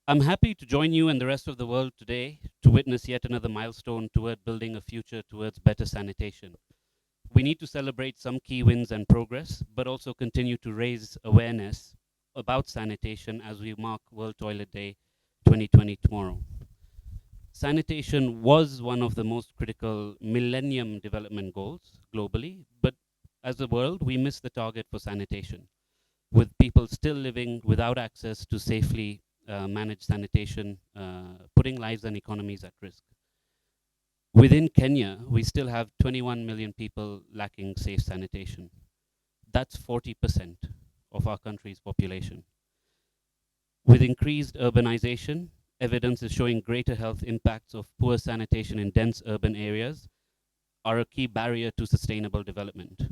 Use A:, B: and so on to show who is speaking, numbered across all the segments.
A: I'm happy to join you and the rest of the world today to witness yet another milestone toward building a future towards better sanitation. We need to celebrate some key wins and progress, but also continue to raise awareness about sanitation as we mark World Toilet Day 2020 tomorrow. Sanitation was one of the most critical Millennium Development Goals globally, but as a world, we missed the target for sanitation, with people still living without access to safely managed sanitation, putting lives and economies at risk. Within Kenya, we still have 21 million people lacking safe sanitation. That's 40% of our country's population. With increased urbanization, evidence is showing greater health impacts of poor sanitation in dense urban areas are a key barrier to sustainable development.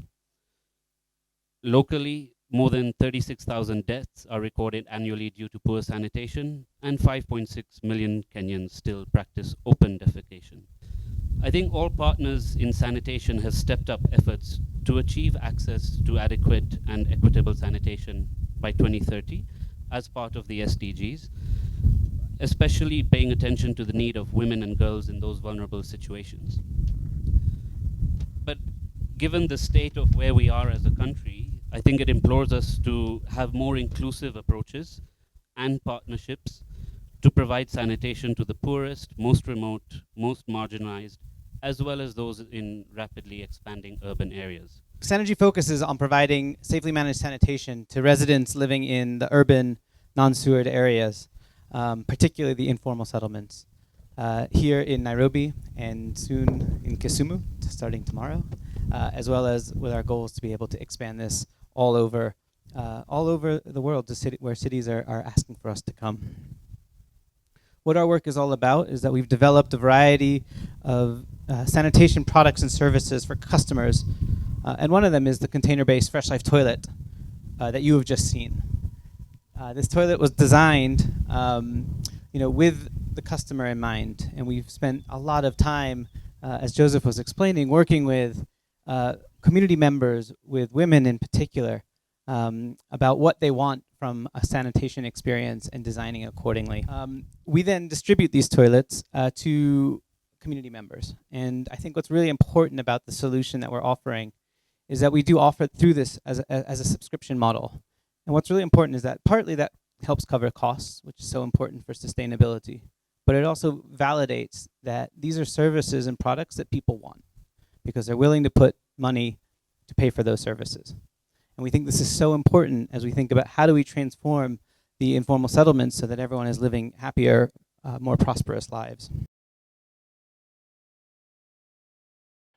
A: Locally, more than 36,000 deaths are recorded annually due to poor sanitation, and 5.6 million Kenyans still practice open defecation. I think all partners in sanitation have stepped up efforts to achieve access to adequate and equitable sanitation by 2030 as part of the SDGs, especially paying attention to the need of women and girls in those vulnerable situations. But given the state of where we are as a country, I think it implores us to have more inclusive approaches and partnerships to provide sanitation to the poorest, most remote, most marginalized, as well as those in rapidly expanding urban areas.
B: Sanergy focuses on providing safely managed sanitation to residents living in the urban, non-sewered areas, particularly the informal settlements. Here in Nairobi and soon in Kisumu, starting tomorrow, as well as with our goals to be able to expand this all over the world to where cities are asking for us to come. What our work is all about is that we've developed a variety of sanitation products and services for customers, and one of them is the container-based Fresh Life toilet that you have just seen. This toilet was designed, with the customer in mind, and we've spent a lot of time, as Joseph was explaining, working with community members, with women in particular, about what they want from a sanitation experience and designing accordingly. We then distribute these toilets to community members. And I think what's really important about the solution that we're offering is that we do offer through this as a subscription model. And what's really important is that partly that helps cover costs, which is so important for sustainability. But it also validates that these are services and products that people want because they're willing to put money to pay for those services. And we think this is so important as we think about how do we transform the informal settlements so that everyone is living happier, more prosperous lives.